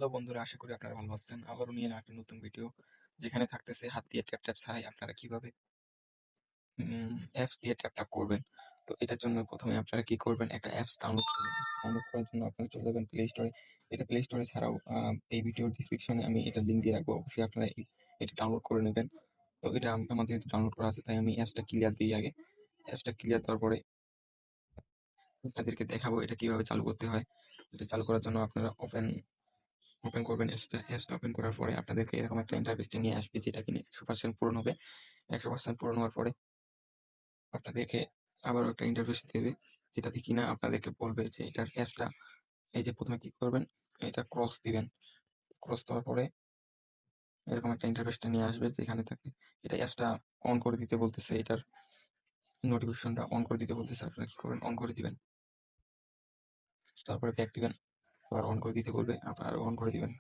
Hello বন্ধুরা, আশা করি আপনারা ভালো আছেন। আবারও নিয়ে এলাম একটা নতুন ভিডিও, যেখানে থাকতেছে হাত দিয়ে ট্যাপ ছাড়াই আপনারা কিভাবে অ্যাপস দিয়ে ট্যাপ করবেন। তো এটার জন্য প্রথমে আপনারা কি করবেন, একটা অ্যাপস ডাউনলোড করবেন। ডাউনলোড করার জন্য আপনারা চলে যাবেন প্লে স্টোরে। এটা প্লে স্টোরে ছাড়াও এই ভিডিওর ডিসক্রিপশনে আমি এটার লিঙ্ক দিয়ে রাখবো। অবশ্যই আপনারা এটা ডাউনলোড করে নেবেন। তো এটা আমার যেহেতু ডাউনলোড করা আছে, তাই আমি অ্যাপসটা ক্লিয়ার দিই আগে। অ্যাপসটা ক্লিয়ার দেওয়ার পরে আপনাদেরকে দেখাবো এটা কিভাবে চালু করতে হয়। এটা চালু করার জন্য আপনারা ওপেন করবেন অ্যাপসটা ওপেন করার পরে আপনাদেরকে এরকম একটা ইন্টারফেসটা নিয়ে আসবে, যেটা কিনা 100% পূরণ হবে। 100% পূরণ হওয়ার পরে আপনাদেরকে আবারও একটা ইন্টারফেস দেবে, যেটাতে কিনা আপনাদেরকে বলবে যে এটার অ্যাপসটা, এই যে প্রথমে কি করবেন, এটা ক্রস দিবেন। ক্রস দেওয়ার পরে এরকম একটা ইন্টারফেসটা নিয়ে আসবে, যেখানে থাকে এটা অ্যাপসটা অন করে দিতে বলতেছে, এটার নোটিফিকেশনটা অন করে দিতে বলতেছে। আপনারা কি করবেন, অন করে দিবেন। তারপরে ব্যাক দিবেন, আবার অন করে দিতে বলবে, আপনারা অন করে দিবেন।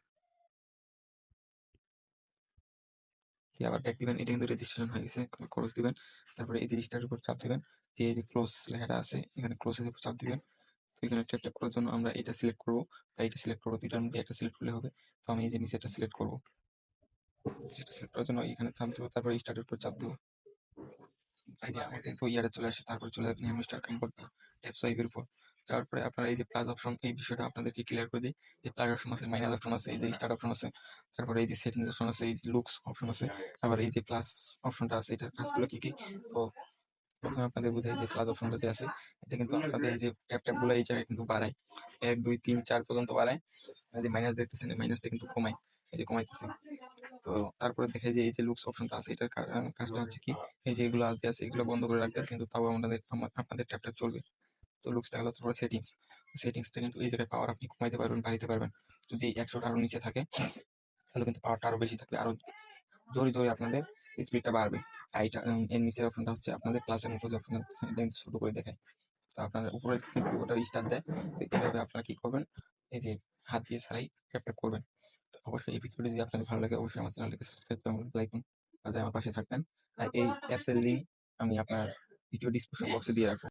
দিয়ে আবার ব্যাক দিবেন। এটা কিন্তু রেজিস্ট্রেশন হয়ে গেছে। ক্লোজ দিবেন। তারপরে এই যে স্টারের উপর চাপ দিবেন। দিয়ে এই যে ক্লোজ লেখাটা আছে, এখানে ক্লোজের উপর চাপ দিবেন। তো এখানে ট্যাপ করার জন্য আমরা এটা সিলেক্ট করবো। তাই এটা সিলেক্ট করবো, দুইটার মধ্যে একটা সিলেক্ট করলে হবে। তো আমি এই যে নিচেরটা সিলেক্ট করবো। সেটা সিলেক্ট করার জন্য এখানে চাপ দেবো, তারপরে স্টার্টের উপর চাপ দেবো। এই যে আমার কিন্তু ইয়ারে চলে আসে। তারপরে চলে যাবেন হ্যামস্টার কাম্পল ট্যাপ সোয়াইপের উপর। তারপরে আপনারা এই যে প্লাস অপশন, এই বিষয়টা আপনাদেরকে ক্লিয়ার করে দিই। এই প্লাস অপশন আছে, মাইনাস অপশন আছে, এই যে স্টার্ট অপশন আছে, তারপরে এই যে সেটিংস অপশন আছে, এই যে লুকস অপশন আছে, আবার এই যে প্লাস অপশনটা আছে। এটার কাজগুলো কি কি? তো প্রথমে আপনাদের বুঝাই যে প্লাস অপশনটা যে আছে, এটা কিন্তু আপনাদের এই যে ট্যাপ গুলো এই জায়গায় কিন্তু বাড়ায়। 1 2 3 4 পর্যন্ত বাড়ায়। এই যে মাইনাস দেখতেছেন, এই মাইনাসটা কিন্তু কমায়। এই যে কমাইতেছে। তো তারপরে দেখে যে এই যে লুকস অপশনটা আছে, এটার কাজটা হচ্ছে কি, এই যে এগুলো আছে এগুলো বন্ধ করে রাখবে, কিন্তু তাও আপনাদের ট্যাপটা চলবে। তো লুকসটা হলো, তারপরে সেটিংসটা কিন্তু এই জায়গায় পাওয়ার আপনি কমাইতে পারবেন, বাড়াইতে পারবেন। যদি 100টা আরো নিচে থাকে, তাহলে কিন্তু পাওয়ারটা আরো বেশি থাকবে, আরো জোরে জোরে আপনাদের স্পিডটা বাড়বে। আর এটা এর নিচের অপশনটা হচ্ছে আপনাদের প্লাসের মতো, যে আপনার এটা কিন্তু ছোট করে দেখায়। তো আপনার উপরে কিন্তু ওটা স্টার দেয়। তো এইভাবে আপনারা কি করবেন, এই যে হাত দিয়ে ছাড়াই ট্যাপটা করবেন। তো অবশ্যই এই ভিডিওটি যদি আপনাদের ভালো লাগে, অবশ্যই আমার চ্যানেলটিকে সাবস্ক্রাইব করে লাইক বাজায় আমার পাশে থাকবেন। আর এই অ্যাপসের লিঙ্ক আমি আপনার ভিডিও ডিসক্রিপশন বক্সে দিয়ে রাখবো।